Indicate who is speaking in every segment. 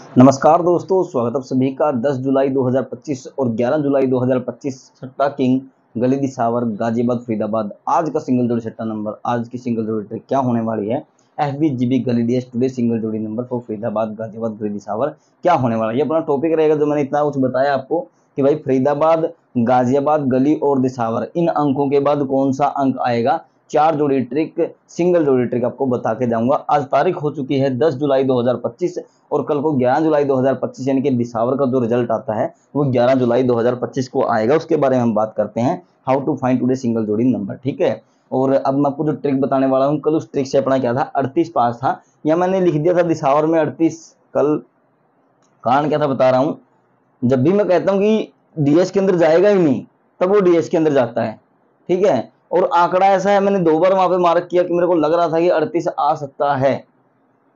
Speaker 1: नमस्कार दोस्तों, स्वागत है आप सभी का। 10 जुलाई 2025 और 11 जुलाई 2025 सट्टा किंग गली दिसावर गाजियाबाद फरीदाबाद। आज का सिंगल जोड़ी सट्टा नंबर, आज की सिंगल जोड़ी ट्रिक क्या होने वाली है। FBGB गली डीएस टुडे सिंगल जोड़ी नंबर फॉर फरीदाबाद गाजियाबाद गली दिसावर क्या होने वाला है। ये अपना टॉपिक रहेगा जो मैंने इतना कुछ बताया आपको कि भाई फरीदाबाद, गाजियाबाद, गली और दिसावर इन अंकों के बाद कौन सा अंक आएगा। 4 जोड़ी ट्रिक, सिंगल जोड़ी ट्रिक आपको बता के जाऊंगा। आज तारीख हो चुकी है 10 जुलाई 2025 और कल को 11 जुलाई 2025 यानी कि दिसावर का जो रिजल्ट आता है वो 11 जुलाई 2025 को आएगा। उसके बारे में हम बात करते हैं, how to find today single जोड़ी नंबर। ठीक है, और अब मैं आपको जो ट्रिक बताने वाला हूँ, कल उस ट्रिक से अपना क्या था, 38 पास था या मैंने लिख दिया था दिसावर में 38। कल कारण क्या था बता रहा हूँ। जब भी मैं कहता हूँ कि डीएस के अंदर जाएगा ही नहीं, तब वो डीएस के अंदर जाता है। ठीक है, और आंकड़ा ऐसा है, मैंने 2 बार वहां पे मार्क किया कि मेरे को लग रहा था कि 38 आ सकता है।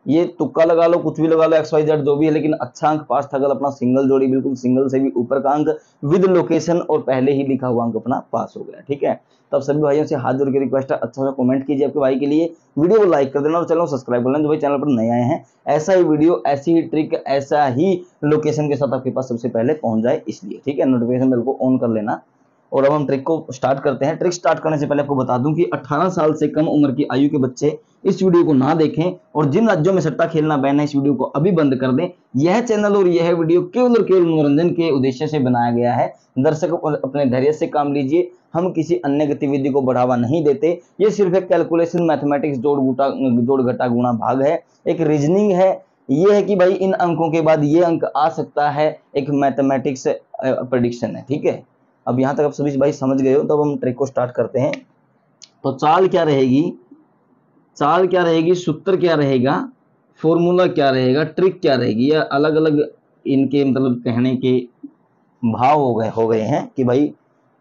Speaker 1: ये तुक्का लगा लो, कुछ भी लगा लो, XYZ जो भी है, लेकिन अच्छा अंक पास था कल अपना। सिंगल जोड़ी, बिल्कुल सिंगल से भी ऊपर का अंक विद लोकेशन और पहले ही लिखा हुआ अंक अपना पास हो गया। ठीक है, तब सभी भाइयों से हाथ जोड़ के रिक्वेस्ट है, अच्छा सा कमेंट कीजिए आपके भाई के लिए, वीडियो को लाइक कर देना और चैनल को सब्सक्राइब कर लेना जो भाई चैनल पर नए आए हैं। ऐसा ही वीडियो, ऐसी ही ट्रिक, ऐसा ही लोकेशन के साथ आपके पास सबसे पहले पहुंच जाए इसलिए। ठीक है, नोटिफिकेशन बेल को ऑन कर लेना। और अब हम ट्रिक को स्टार्ट करते हैं। ट्रिक स्टार्ट करने से पहले आपको बता दूं कि 18 साल से कम उम्र की आयु के बच्चे इस वीडियो को ना देखें और जिन राज्यों में सट्टा खेलना बैन है इस वीडियो को अभी बंद कर दें। यह चैनल और यह वीडियो केवल और केवल मनोरंजन के उद्देश्य से बनाया गया है। दर्शक अपने धैर्य से काम लीजिए, हम किसी अन्य गतिविधि को बढ़ावा नहीं देते। ये सिर्फ एक कैलकुलेशन, मैथमेटिक्स, जोड़ घटा गुणा भाग है, एक रीजनिंग है। ये है कि भाई इन अंकों के बाद ये अंक आ सकता है, एक मैथमेटिक्स प्रेडिक्शन है। ठीक है, अब यहां तक आप सभी भाई समझ गए हो, तो अब हम ट्रिक को स्टार्ट करते हैं। तो चाल क्या रहेगी, चाल क्या रहेगी, सूत्र क्या रहेगा, फॉर्मूला क्या रहेगा, ट्रिक क्या रहेगी, या अलग अलग इनके मतलब कहने के भाव हो गए हैं कि भाई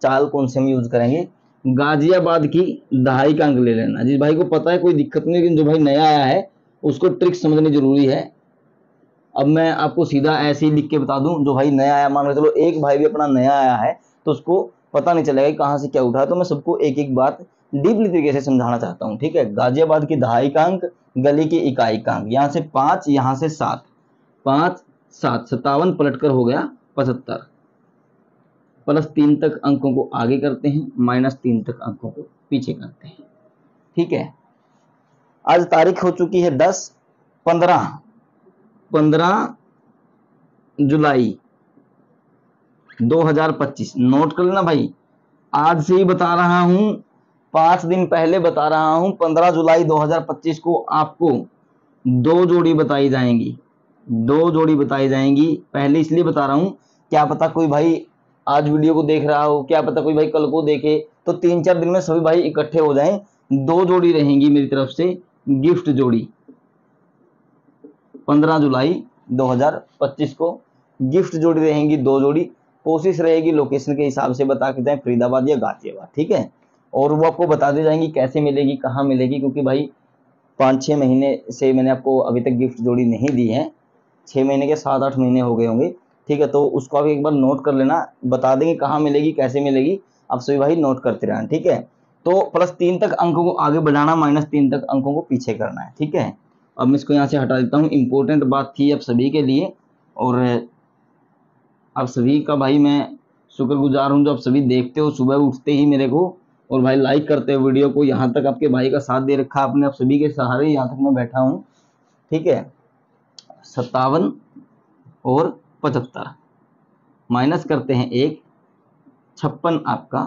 Speaker 1: चाल कौन से हम यूज करेंगे। गाजियाबाद की दहाई का अंक ले लेना। जिस भाई को पता है कोई दिक्कत नहीं, लेकिन जो भाई नया आया है उसको ट्रिक समझनी जरूरी है। अब मैं आपको सीधा ऐसे ही लिख के बता दूं, जो भाई नया आया, मान लो चलो एक भाई भी अपना नया आया है तो उसको पता नहीं चलेगा कि कहाँ से क्या उठा, तो मैं सबको एक एक बात डीपली तरीके से समझाना चाहता हूँ। ठीक है, गाजियाबाद की दहाई का अंक, गली की इकाई का अंक, यहाँ से 5, यहाँ से 7, 5 7 57 पलटकर हो गया 75। +3 तक अंकों को आगे करते हैं, -3 तक अंकों को पीछे करते हैं। ठीक है, आज तारीख हो चुकी है 15 जुलाई 2025। नोट कर लेना भाई, आज से ही बता रहा हूं, 5 दिन पहले बता रहा हूं। 15 जुलाई 2025 को आपको 2 जोड़ी बताई जाएंगी, 2 जोड़ी बताई जाएंगी। पहले इसलिए बता रहा हूं, क्या पता कोई भाई आज वीडियो को देख रहा हो, क्या पता कोई भाई कल को देखे, तो 3-4 दिन में सभी भाई इकट्ठे हो जाएं। 2 जोड़ी रहेंगी मेरी तरफ से, गिफ्ट जोड़ी। 15 जुलाई 2025 को गिफ्ट जोड़ी रहेंगी, 2 जोड़ी। कोशिश रहेगी लोकेशन के हिसाब से बता के जाए, फरीदाबाद या गाजियाबाद। ठीक है, और वो आपको बता दी जाएंगी कैसे मिलेगी, कहाँ मिलेगी, क्योंकि भाई 5-6 महीने से मैंने आपको अभी तक गिफ्ट जोड़ी नहीं दी है। 6 महीने के 7-8 महीने हो गए होंगे। ठीक है, तो उसको आप एक बार नोट कर लेना, बता देंगे कहाँ मिलेगी, कैसे मिलेगी, आप सभी भाई नोट करते रहना। ठीक है, तो +3 तक अंकों को आगे बढ़ाना, -3 तक अंकों को पीछे करना है। ठीक है, अब मैं इसको यहाँ से हटा देता हूँ। इंपॉर्टेंट बात थी आप सभी के लिए, और आप सभी का भाई मैं शुक्रगुजार हूँ जो आप सभी देखते हो सुबह उठते ही मेरे को, और भाई लाइक करते हो वीडियो को। यहाँ तक आपके भाई का साथ दे रखा आपने, आप सभी के सहारे यहाँ तक मैं बैठा हूँ। ठीक है, 57 और 75 माइनस करते हैं 1, 56 आपका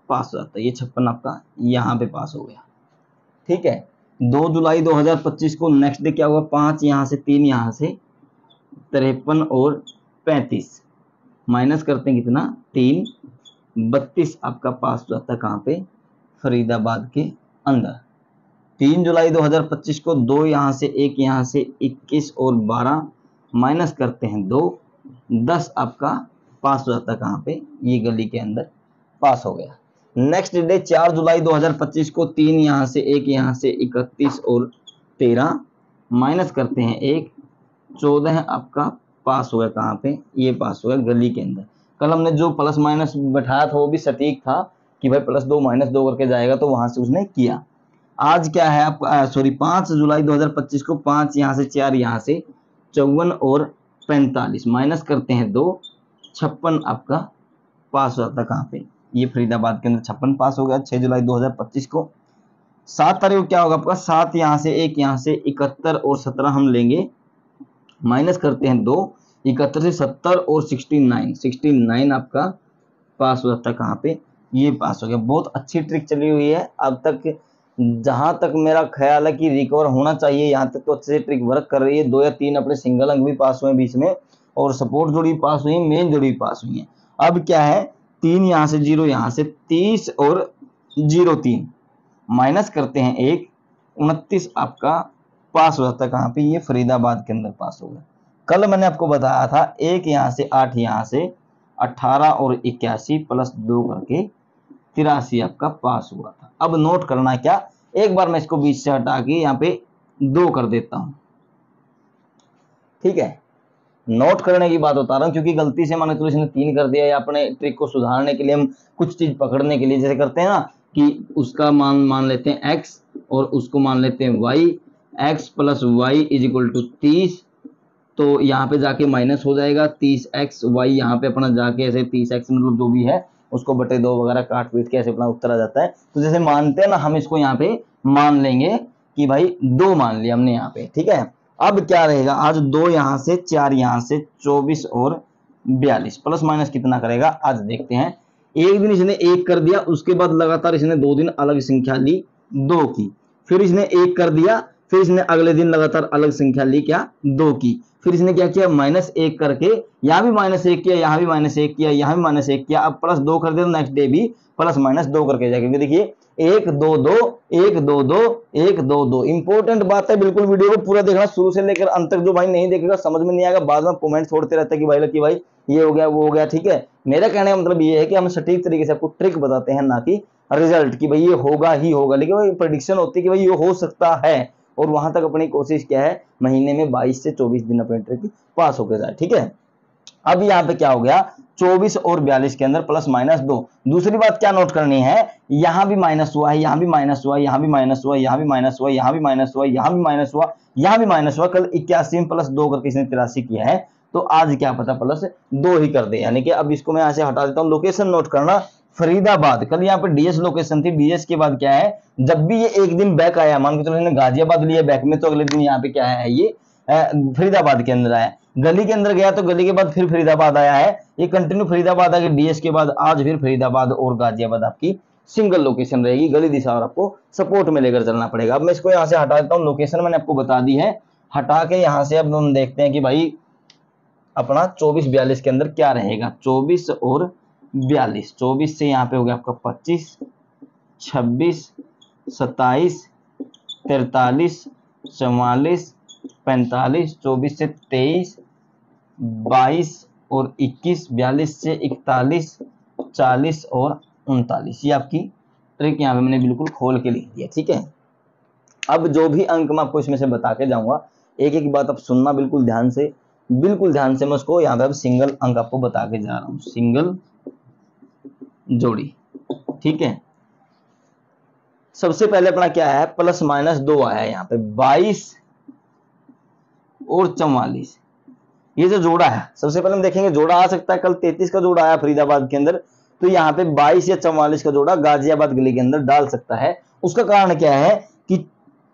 Speaker 1: पास हो जाता है। ये 56 आपका यहाँ पे पास हो गया। ठीक है, 2 जुलाई 2025 को नेक्स्ट डे क्या हुआ, 5 यहाँ से, 3 यहाँ से, 53 और 35 माइनस करते हैं कितना, 3, 32 आपका पास हो जाता है कहाँ पे, फरीदाबाद के अंदर। 3 जुलाई 2025 को 2 यहाँ से, 1 यहाँ से, 21 और 12 माइनस करते हैं 2, 10 आपका पास हो जाता है कहाँ पे, ये गली के अंदर पास हो गया। नेक्स्ट डे 4 जुलाई 2025 को 3 यहाँ से, 1 यहाँ से, 31 और 13 माइनस करते हैं 1, 14 आपका पास हो गया कहाँ पे, ये पास हो गया गली के अंदर। कल हमने जो प्लस माइनस बैठाया था वो भी सटीक था कि भाई +2 -2 करके जाएगा, तो वहां से उसने किया। आज क्या है आपका, सॉरी 5 जुलाई 2025 को 5 यहाँ से, 4 यहाँ से, 54 और 45 माइनस करते हैं 2, 56 आपका पास हो जाता है कहाँ पे, ये फरीदाबाद के अंदर 56 पास हो गया 6 जुलाई 2025 को। 7 तारीख को क्या होगा आपका, 7 यहाँ से 1 यहाँ से 71 और 17 हम लेंगे, माइनस करते हैं 2, 71 से 70 और 69 आपका पास हो जाता है कहाँ पे, ये पास हो गया। बहुत अच्छी ट्रिक चली हुई है अब तक, जहां तक मेरा ख्याल है कि रिकवर होना चाहिए यहाँ तक तो अच्छे से ट्रिक वर्क कर रही है। 2 या 3 अपने सिंगल अंक भी पास हुए बीच में, और सपोर्ट जोड़ी पास हुई, मेन जोड़ी पास हुई है। अब क्या है, 3 यहाँ से 0 यहाँ से 30 और 03 माइनस करते हैं 1, 29 आपका पास हो जाता है कहाँ पे, ये फरीदाबाद के अंदर पास हो गया। कल मैंने आपको बताया था 1 यहाँ से 8 यहाँ से 18 और 81 प्लस 2 करके 83 आपका पास हुआ था। अब नोट करना क्या, एक बार मैं इसको बीच से हटा के यहाँ पे 2 कर देता हूं, ठीक है। नोट करने की बात बता रहा हूं क्योंकि गलती से माने तो इसने 3 कर दिया, या अपने ट्रिक को सुधारने के लिए हम कुछ चीज पकड़ने के लिए जैसे करते हैं ना कि उसका मान लेते हैं x और उसको मान लेते हैं y, x plus y is equal to 30, तो यहाँ पे जाके माइनस हो जाएगा 30x, y यहाँ पे अपना जाके ऐसे 30x मतलब जो भी है उसको बटे 2 वगैरह काट पीट के ऐसे अपना उत्तर आ जाता है। तो जैसे मानते हैं ना, हम इसको यहाँ पे मान लेंगे कि भाई 2 मान लिया हमने यहाँ पे, ठीक है। अब क्या रहेगा, आज 2 यहाँ से 4 यहाँ से 24 और 42 प्लस माइनस कितना करेगा आज देखते हैं। एक दिन इसने 1 कर दिया, उसके बाद लगातार इसने 2 दिन अलग संख्या ली 2 की, फिर इसने 1 कर दिया, फिर इसने अगले दिन लगातार अलग संख्या ली क्या 2 की, फिर इसने क्या किया -1 करके यहाँ भी -1 किया, यहाँ भी -1 किया, यहाँ भी -1 किया, अब +2 कर दिया, नेक्स्ट डे भी +-2 करके जाएगा। देखिए 1 2 2 1 2 2 1 2 2। इंपॉर्टेंट बात है, बिल्कुल वीडियो को पूरा देखना शुरू से लेकर अंत तक। जो भाई नहीं देखेगा समझ में नहीं आएगा, बाद में कमेंट छोड़ते रहते हैं कि भाई ये हो गया वो हो गया, ठीक है। मेरा कहने का मतलब ये है कि हम सटीक तरीके से आपको ट्रिक बताते हैं, ना कि रिजल्ट कि भाई ये होगा ही होगा, लेकिन भाई प्रेडिक्शन होती है कि भाई ये हो सकता है, और वहां तक अपनी कोशिश क्या है, महीने में 22 से 24 दिन अपने ट्रिक पास होकर जाए, ठीक है। अब यहाँ पे क्या हो गया, 24 और 42 के अंदर +-2। दूसरी बात क्या नोट करनी है, यहां भी माइनस हुआ है, यहां भी माइनस हुआ, यहां भी माइनस हुआ, यहां भी माइनस हुआ, यहां भी माइनस हुआ, यहां भी माइनस हुआ, यहां भी माइनस हुआ। कल 81 में +2 करके इसने 83 किया है, तो आज क्या पता +2 ही कर दे, यानी कि अब इसको मैं यहां से हटा देता हूं। लोकेशन नोट करना, फरीदाबाद। कल यहाँ पे डीएस लोकेशन थी, डीएस के बाद क्या है, जब भी ये एक दिन बैक आया, मान के चलो इसने गाजियाबाद लिया बैक में, तो अगले दिन यहाँ पे क्या है, ये फरीदाबाद के अंदर आया। गली के अंदर गया तो गली के बाद फिर फरीदाबाद आया है, ये कंटिन्यू फरीदाबाद आगे डीएस के बाद आज फिर फरीदाबाद और गाजियाबाद आपकी सिंगल लोकेशन रहेगी। गली दिशा और आपको सपोर्ट में लेकर चलना पड़ेगा। अब मैं इसको यहाँ से हटा देता हूँ, लोकेशन मैंने आपको बता दी है, हटा के यहाँ से अब हम देखते हैं कि भाई अपना 24-42 के अंदर क्या रहेगा। 24 और 42, 24 से यहाँ पे हो गया आपका 25, 26, 27, 43, 44, 45, 24 से 23, 22 और 21, 42 से 41, 40 और 39। ये आपकी ट्रिक यहाँ पे मैंने बिल्कुल खोल के लिख दिया, ठीक है। अब जो भी अंक मैं आपको इसमें से बता के जाऊंगा, एक एक बात आप सुनना बिल्कुल ध्यान से, बिल्कुल ध्यान से। मैं उसको यहाँ पे सिंगल अंक आपको बता के जा रहा हूँ, सिंगल जोड़ी, ठीक है। सबसे पहले अपना क्या है, +-2 आया है यहाँ पे 22 और 44, ये जो जोड़ा है सबसे पहले हम देखेंगे जोड़ा आ सकता है। कल 33 का जोड़ा आया फरीदाबाद के अंदर, तो यहाँ पे 22 या 44 का जोड़ा गाजियाबाद गली के अंदर डाल सकता है। उसका कारण क्या है कि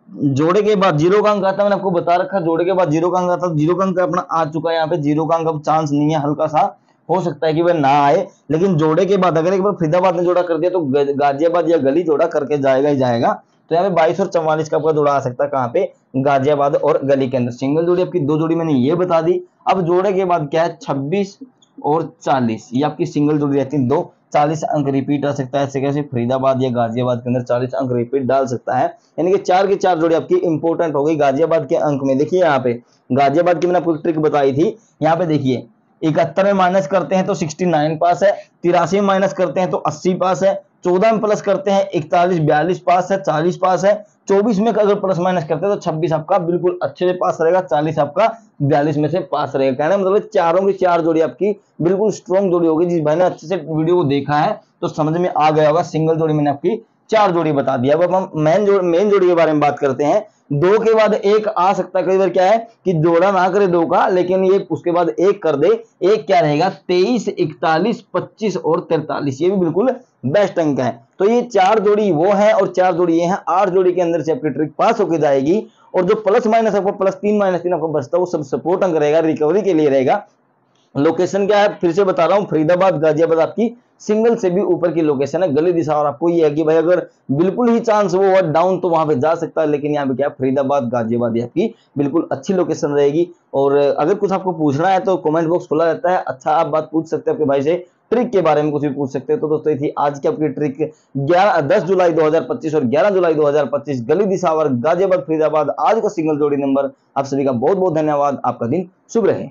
Speaker 1: जोड़े के बाद 0 का अंक आता है, मैंने आपको बता रखा, जोड़े के बाद 0 का अंक आता है, 0 का अंक अपना आ चुका है यहाँ पे। 0 का अंक अब चांस नहीं है, हल्का सा हो सकता है कि वह ना आए, लेकिन जोड़े के बाद अगर एक बार फरीदाबाद ने जोड़ा कर दिया तो गाजियाबाद या गली जोड़ा करके जाएगा ही जाएगा। तो यहाँ पे 22 और 44 का आपका जोड़ा आ सकता है कहाँ पे, गाजियाबाद और गली के अंदर। सिंगल जोड़ी आपकी 2 जोड़ी मैंने ये बता दी। अब जोड़े के बाद क्या है, 26 और 40, ये आपकी सिंगल जोड़ी रहती है 2। 40 अंक रिपीट आ सकता है, ऐसे कैसे फरीदाबाद या गाजियाबाद के अंदर 40 अंक रिपीट डाल सकता है, यानी कि 4 की 4 जोड़ी आपकी इंपॉर्टेंट हो गई गाजियाबाद के अंक में। देखिए यहाँ पे गाजियाबाद की मैंने आपको ट्रिक बताई थी, यहाँ पे देखिए 71 में माइनस करते हैं तो 69 पास है, 83 में माइनस करते हैं तो 80 पास है, 14 में प्लस करते हैं 41 42 पास है, 40 पास है, 24 में अगर प्लस माइनस करते हैं तो 26 आपका बिल्कुल अच्छे से पास रहेगा, 40 आपका 42 में से पास रहेगा। कहने मतलब चारों की 4 जोड़ी आपकी बिल्कुल स्ट्रॉन्ग जोड़ी होगी। जिस भाई ने अच्छे से वीडियो को देखा है तो समझ में आ गया होगा। सिंगल जोड़ी मैंने आपकी 4 जोड़ी बता दिया। अब हम मेन जोड़ी के बारे में बात करते हैं। दो के बाद एक आ सकता है, कई बार क्या है कि जोड़ा ना करे दो का, लेकिन ये उसके बाद एक कर दे। एक क्या रहेगा 23, 41, 25 और 43, ये भी बिल्कुल बेस्ट अंक है। तो ये 4 जोड़ी वो है और 4 जोड़ी ये है, 8 जोड़ी के अंदर से आपकी ट्रिक पास होकर जाएगी। और जो प्लस माइनस आपको +3 -3 आपको बचता है वो सब सपोर्ट अंक रहेगा, रिकवरी के लिए रहेगा। लोकेशन क्या है फिर से बता रहा हूं, फरीदाबाद गाजियाबाद आपकी सिंगल से भी ऊपर की लोकेशन है, गली दिशा। और आपको ये है कि भाई अगर बिल्कुल ही चांस वो हुआ डाउन तो वहां पे जा सकता है, लेकिन यहाँ पे क्या है फरीदाबाद गाजियाबाद आपकी बिल्कुल अच्छी लोकेशन रहेगी। और अगर कुछ आपको पूछना है तो कमेंट बॉक्स खुला रहता है, अच्छा आप बात पूछ सकते हैं अपने भाई से, ट्रिक के बारे में कुछ भी पूछ सकते हैं। तो दोस्तों ये थी आज की आपकी ट्रिक 10 जुलाई 2025 और 11 जुलाई 2025 गली दिशावर गाजियाबाद फरीदाबाद आज का सिंगल जोड़ी नंबर। आप सभी का बहुत बहुत धन्यवाद, आपका दिन शुभ रहे।